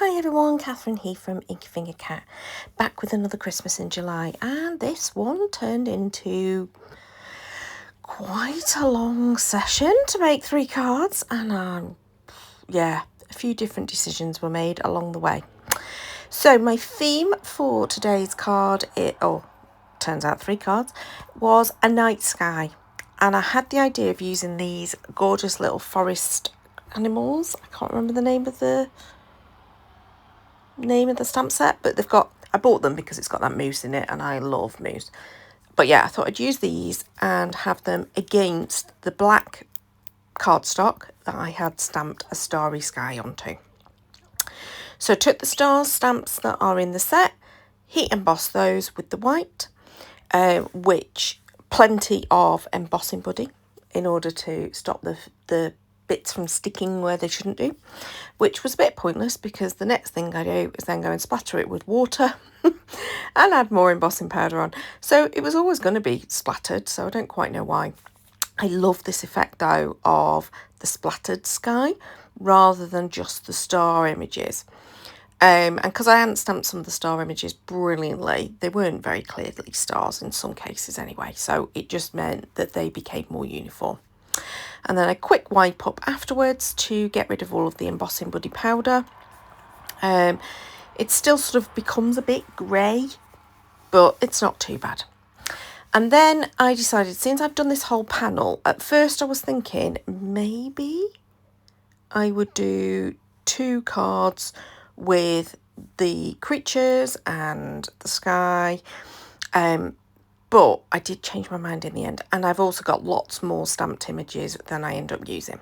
Hi everyone, Catherine here from Inky Finger Cat, back with another Christmas in July, and this one turned into quite a long session to make 3 cards, and a few different decisions were made along the way. So my theme for today's card, turns out 3 cards, was a night sky, and I had the idea of using these gorgeous little forest animals. I can't remember the name of the stamp set, but I bought them because it's got that moose in it and I love moose. But yeah, I thought I'd use these and have them against the black cardstock that I had stamped a starry sky onto. So I took the stars stamps that are in the set, heat embossed those with the white, which plenty of embossing buddy in order to stop the bits from sticking where they shouldn't do, which was a bit pointless because the next thing I do is then go and splatter it with water and add more embossing powder on. So it was always going to be splattered, so I don't quite know why. I love this effect though of the splattered sky rather than just the star images. And because I hadn't stamped some of the star images brilliantly, they weren't very clearly stars in some cases anyway, so it just meant that they became more uniform. And then a quick wipe up afterwards to get rid of all of the embossing buddy powder. It still sort of becomes a bit grey, but it's not too bad. And then I decided, since I've done this whole panel, at first I was thinking maybe I would do 2 cards with the creatures and the sky. But I did change my mind in the end, and I've also got lots more stamped images than I end up using.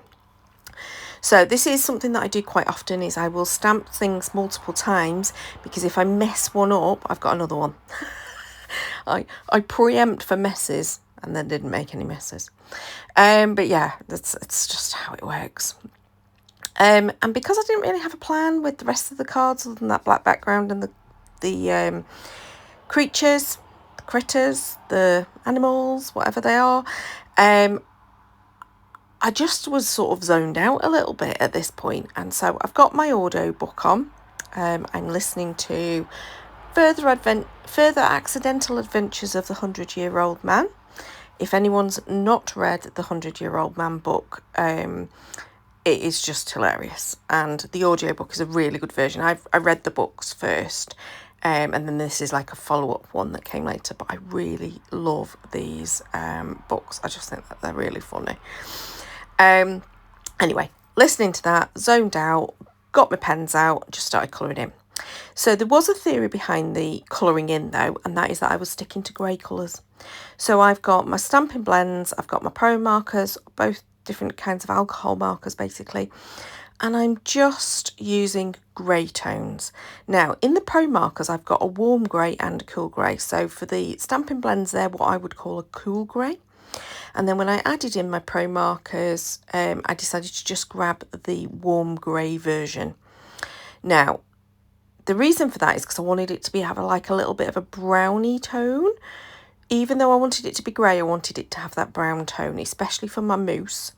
So this is something that I do quite often, is I will stamp things multiple times, because if I mess one up, I've got another one. I preempt for messes and then didn't make any messes. But yeah, it's just how it works. And because I didn't really have a plan with the rest of the cards other than that black background and the creatures, the critters, the animals, whatever they are, I just was sort of zoned out a little bit at this point. And so I've got my audio book on. I'm listening to Further Accidental Adventures of the 100-Year-Old Man. If anyone's not read the 100-Year-Old Man book, it is just hilarious. And the audiobook is a really good version. I read the books first, and then this is like a follow-up one that came later. But I really love these books. I just think that they're really funny. Anyway, listening to that, zoned out, got my pens out, just started colouring in. So there was a theory behind the colouring in though, and that is that I was sticking to grey colours. So I've got my stamping blends, I've got my pro markers, both different kinds of alcohol markers basically, and I'm just using grey tones. Now in the pro markers I've got a warm grey and a cool grey, so for the stamping blends they're what I would call a cool grey. And then when I added in my pro markers, I decided to just grab the warm grey version. Now the reason for that is because I wanted it to have a little bit of a browny tone. Even though I wanted it to be grey, I wanted it to have that brown tone, especially for my moose.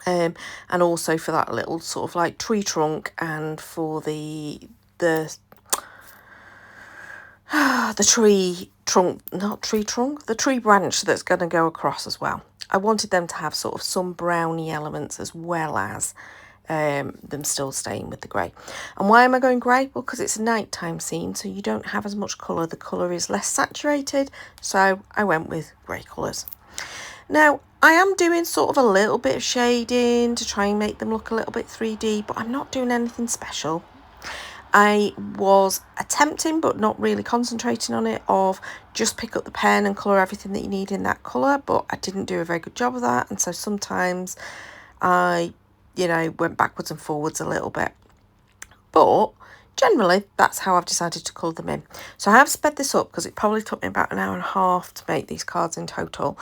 And also for that little sort of like tree trunk, and for the tree trunk, not tree trunk, the tree branch that's going to go across as well. I wanted them to have sort of some browny elements as well as them still staying with the grey. And why am I going grey? Well, because it's a nighttime scene, so you don't have as much colour. The colour is less saturated, so I went with grey colours. Now, I am doing sort of a little bit of shading to try and make them look a little bit 3D, but I'm not doing anything special. I was attempting, but not really concentrating on it, of just pick up the pen and colour everything that you need in that colour, but I didn't do a very good job of that, and so sometimes I went backwards and forwards a little bit. But generally, that's how I've decided to colour them in. So I have sped this up because it probably took me about an hour and a half to make these cards in total.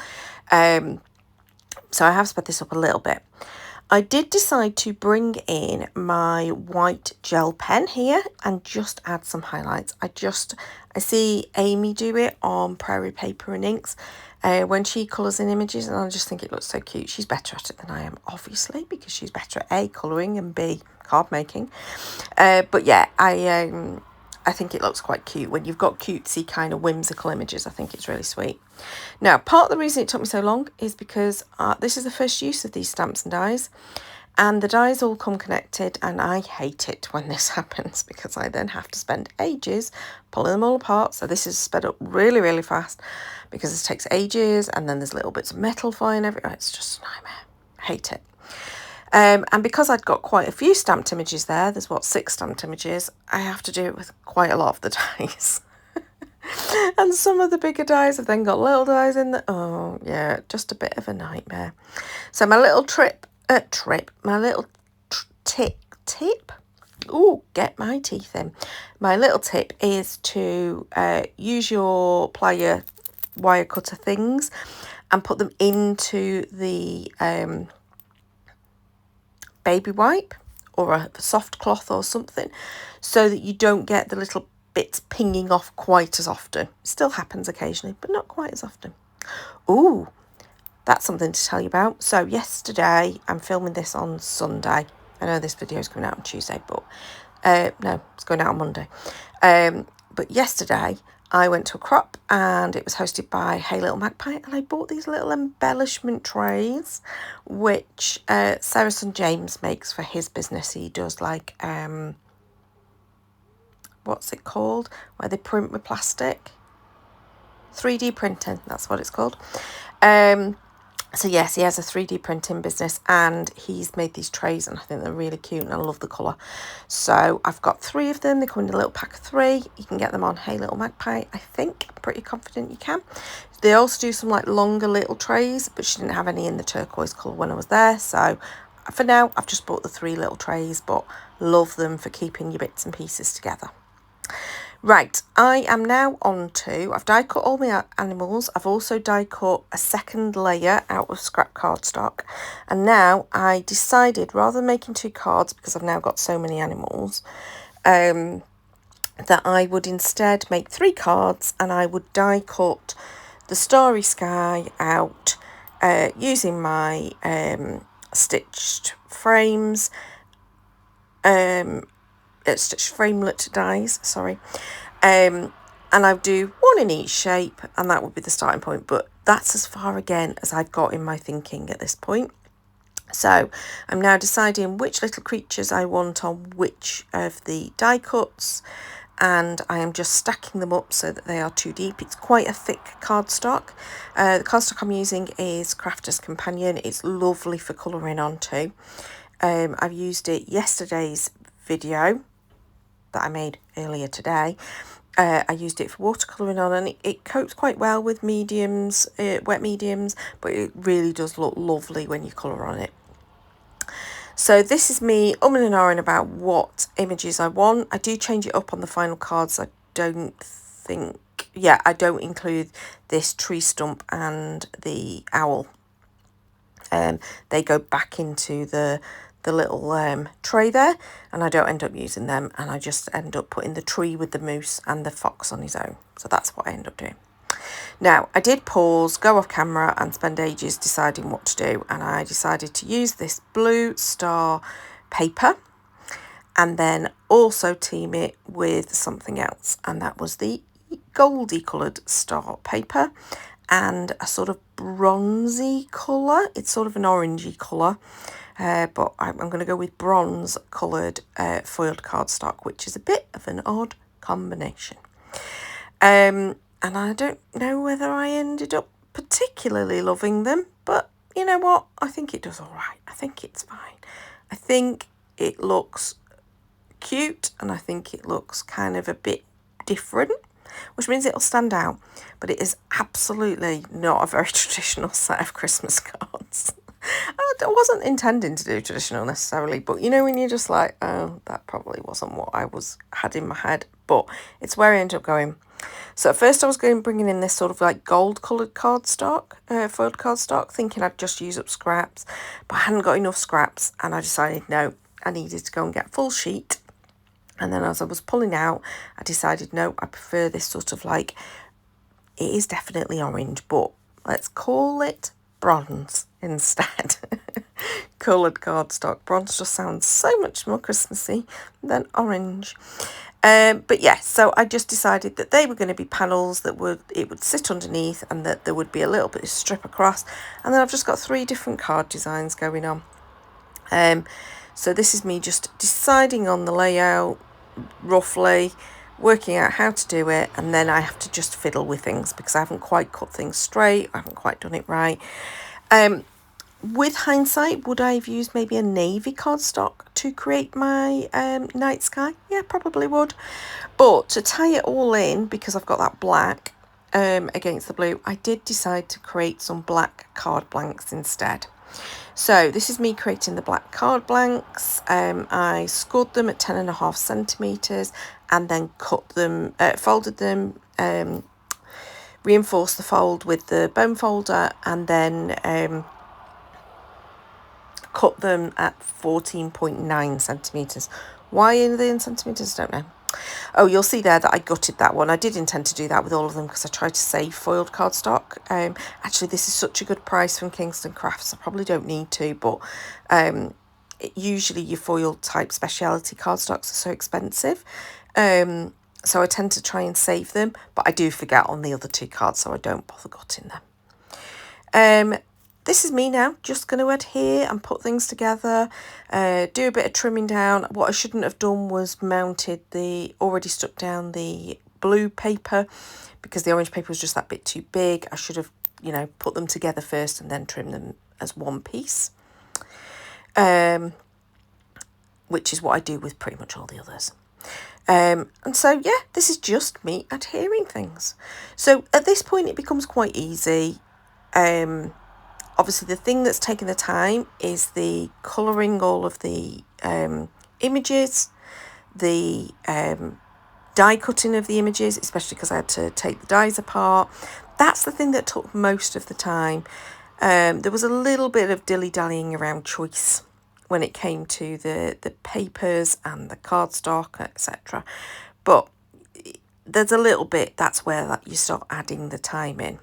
So I have sped this up a little bit. I did decide to bring in my white gel pen here and just add some highlights. I see Amy do it on Prairie Paper and Inks when she colours in images, and I just think it looks so cute. She's better at it than I am, obviously, because she's better at A, colouring, and B, card making. But yeah, I think it looks quite cute. When you've got cutesy kind of whimsical images, I think it's really sweet. Now, part of the reason it took me so long is because this is the first use of these stamps and dies, and the dies all come connected, and I hate it when this happens because I then have to spend ages pulling them all apart. So this is sped up really, really fast because this takes ages, and then there's little bits of metal flying everywhere. It's just a nightmare. Hate it. And because I'd got quite a few stamped images there, there's 6 stamped images, I have to do it with quite a lot of the dies. And some of the bigger dies have then got little dies in the, oh yeah, just a bit of a nightmare. So my little tip, ooh, get my teeth in. My little tip is to use your plier wire cutter things and put them into the baby wipe or a soft cloth or something, so that you don't get the little bits pinging off quite as often. It still happens occasionally, but not quite as often. Ooh, that's something to tell you about. So yesterday, I'm filming this on Sunday. I know this video is coming out on Tuesday, but no, it's going out on Monday. But yesterday, I went to a crop and it was hosted by Hey Little Magpie, and I bought these little embellishment trays, which Sarah's son James makes for his business. He does like, what's it called? Where they print with plastic. 3D printing, that's what it's called. So yes, he has a 3D printing business, and he's made these trays, and I think they're really cute, and I love the colour. So I've got 3 of them. They come in a little pack of 3. You can get them on Hey Little Magpie, I think. I'm pretty confident you can. They also do some like longer little trays, but she didn't have any in the turquoise colour when I was there. So for now, I've just bought the 3 little trays, but love them for keeping your bits and pieces together. Right, I am now on to, I've die cut all my animals. I've also die cut a second layer out of scrap cardstock. And now I decided, rather than making 2 cards, because I've now got so many animals, that I would instead make 3 cards, and I would die cut the starry sky out using my stitched frames, stitched framelit dies, sorry. And I would do 1 in each shape, and that would be the starting point. But that's as far again as I've got in my thinking at this point. So I'm now deciding which little creatures I want on which of the die cuts, and I am just stacking them up so that they are 2 deep. It's quite a thick cardstock. The cardstock I'm using is Crafter's Companion. It's lovely for colouring on too. I've used it yesterday's video that I made earlier today. I used it for watercolouring on, and it copes quite well with mediums, wet mediums, but it really does look lovely when you colour on it. So this is me umming and ahhing about what images I want. I do change it up on the final cards. I don't include this tree stump and the owl. They go back into the little tray there, and I don't end up using them, and I just end up putting the tree with the moose and the fox on his own. So that's what I end up doing. Now, I did pause, go off camera, and spend ages deciding what to do, and I decided to use this blue star paper and then also team it with something else, and that was the goldy coloured star paper and a sort of bronzy colour. It's sort of an orangey colour. But I'm going to go with bronze coloured foiled cardstock, which is a bit of an odd combination. And I don't know whether I ended up particularly loving them, but you know what? I think it does all right. I think it's fine. I think it looks cute, and I think it looks kind of a bit different, which means it'll stand out. But it is absolutely not a very traditional set of Christmas cards. I wasn't intending to do traditional necessarily, but you know when you're just like, oh, that probably wasn't what I had in my head, but it's where I ended up going. So at first I was bringing in this sort of like gold coloured cardstock, foiled cardstock, thinking I'd just use up scraps, but I hadn't got enough scraps, and I decided no, I needed to go and get full sheet. And then as I was pulling out, I decided no, I prefer this sort of like, it is definitely orange, but let's call it bronze instead. Coloured cardstock. Bronze just sounds so much more Christmassy than orange. But yeah, so I just decided that they were going to be panels that it would sit underneath, and that there would be a little bit of strip across. And then I've just got 3 different card designs going on. So this is me just deciding on the layout roughly, working out how to do it, and then I have to just fiddle with things because I haven't quite cut things straight, I haven't quite done it right. With hindsight, would I have used maybe a navy cardstock to create my night sky? Yeah, probably would. But to tie it all in, because I've got that black against the blue, I did decide to create some black card blanks instead. So this is me creating the black card blanks. I scored them at 10.5 centimetres and then cut them, folded them, reinforced the fold with the bone folder, and then cut them at 14.9 centimetres. Why are they in centimetres? Don't know. Oh, you'll see there that I gutted that one. I did intend to do that with all of them because I tried to save foiled cardstock. Actually, this is such a good price from Kingston Crafts. I probably don't need to, but usually your foiled type speciality cardstocks are so expensive. So I tend to try and save them, but I do forget on the other 2 cards, so I don't bother gutting them. This is me now, just going to adhere and put things together, do a bit of trimming down. What I shouldn't have done was already stuck down the blue paper, because the orange paper was just that bit too big. I should have, put them together first and then trim them as one piece, which is what I do with pretty much all the others. And so, yeah, this is just me adhering things. So at this point, it becomes quite easy. Obviously, the thing that's taking the time is the colouring all of the images, the die cutting of the images, especially because I had to take the dies apart. That's the thing that took most of the time. There was a little bit of dilly-dallying around choice when it came to the papers and the cardstock, etc. But there's a little bit, that's where you start adding the time in.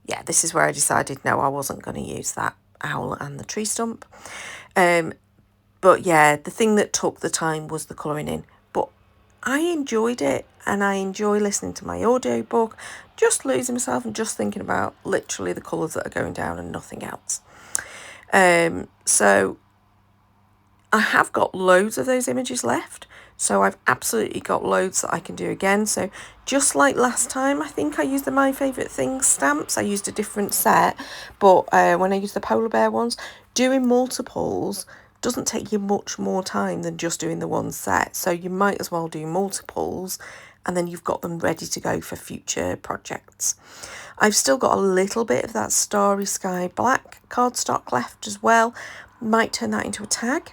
Yeah, this is where I decided, no, I wasn't going to use that owl and the tree stump. But yeah, the thing that took the time was the colouring in. But I enjoyed it, and I enjoy listening to my audiobook, just losing myself and just thinking about literally the colours that are going down and nothing else. So I have got loads of those images left. So I've absolutely got loads that I can do again. So just like last time, I think I used the My Favourite Things stamps. I used a different set, but when I used the polar bear ones, doing multiples doesn't take you much more time than just doing the one set. So you might as well do multiples, and then you've got them ready to go for future projects. I've still got a little bit of that Starry Sky black cardstock left as well. Might turn that into a tag.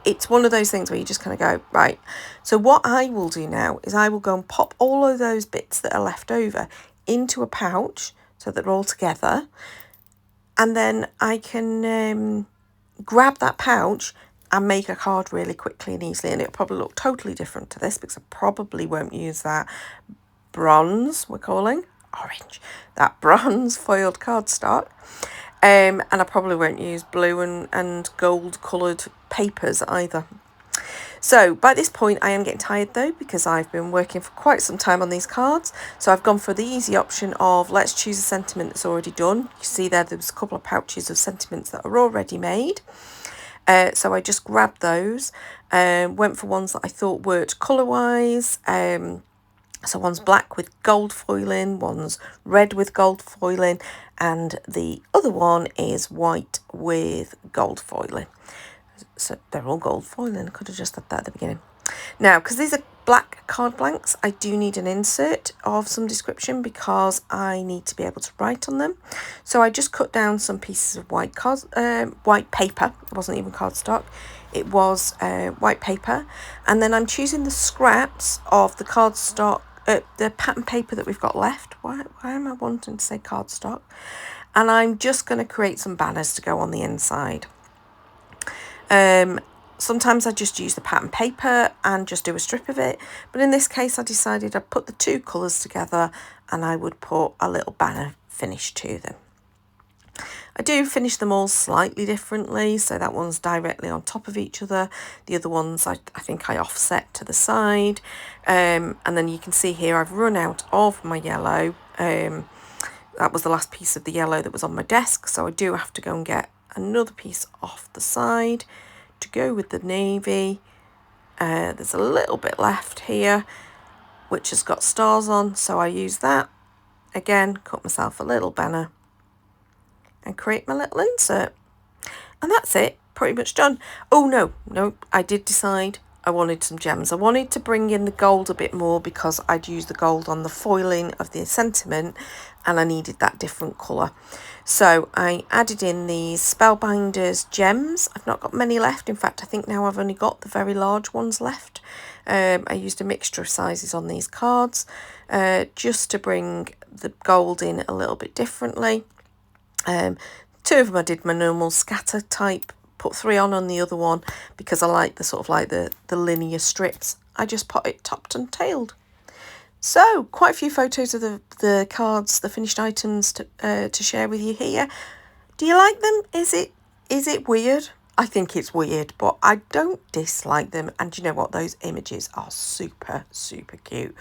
It's one of those things where you just kind of go, right. So what I will do now is I will go and pop all of those bits that are left over into a pouch so that they're all together. And then I can grab that pouch and make a card really quickly and easily. And it'll probably look totally different to this because I probably won't use that bronze, we're calling orange, that bronze foiled cardstock. And I probably won't use blue and gold coloured papers either. So by this point I am getting tired though, because I've been working for quite some time on these cards. So I've gone for the easy option of let's choose a sentiment that's already done. You see there's a couple of pouches of sentiments that are already made. So I just grabbed those, went for ones that I thought worked colour-wise. So one's black with gold foiling, one's red with gold foiling, and the other one is white with gold foiling. So they're all gold foiling. I could have just said that at the beginning. Now, because these are black card blanks, I do need an insert of some description because I need to be able to write on them. So I just cut down some pieces of white paper. It wasn't even cardstock. It was white paper. And then I'm choosing the scraps of the cardstock, the pattern paper that we've got left. Why am I wanting to say cardstock? And I'm just going to create some banners to go on the inside. Sometimes I just use the pattern paper and just do a strip of it. But in this case, I decided I'd put the two colours together and I would put a little banner finish to them. I do finish them all slightly differently. So that one's directly on top of each other. The other ones I think I offset to the side. And then you can see here I've run out of my yellow. That was the last piece of the yellow that was on my desk. So I do have to go and get another piece off the side to go with the navy. There's a little bit left here which has got stars on, so I use that. Again, cut myself a little banner and create my little insert. And that's it, pretty much done. Oh no, I did decide I wanted some gems. I wanted to bring in the gold a bit more because I'd used the gold on the foiling of the sentiment and I needed that different colour. So I added in these Spellbinders gems. I've not got many left. In fact, I think now I've only got the very large ones left. I used a mixture of sizes on these cards just to bring the gold in a little bit differently. Two of them I did my normal scatter type, put 3 on the other one because I like the sort of like the linear strips. I just put it topped and tailed. So quite a few photos of the cards, the finished items to share with you here. Do you like them? Is it weird? I think it's weird, but I don't dislike them. And you know what? Those images are super, super cute.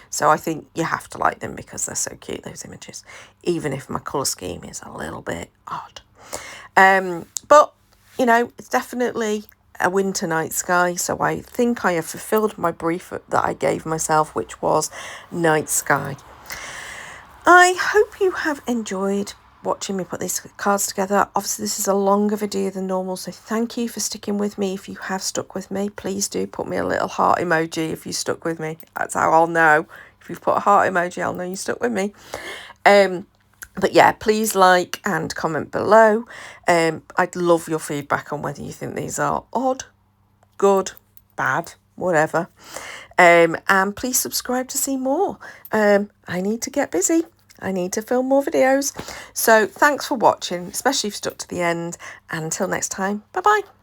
So I think you have to like them because they're so cute, those images, even if my colour scheme is a little bit odd. But, you know, it's definitely a winter night sky. So I think I have fulfilled my brief that I gave myself, which was night sky. I hope you have enjoyed watching me put these cards together. Obviously this is a longer video than normal, so thank you for sticking with me. If you have stuck with me, please do put me a little heart emoji if you stuck with me. That's how I'll know. If you've put a heart emoji, I'll know you stuck with me. But yeah, please like and comment below. I'd love your feedback on whether you think these are odd, good, bad, whatever. And please subscribe to see more. I need to get busy. I need to film more videos. So thanks for watching, especially if you stuck to the end. And until next time, bye-bye.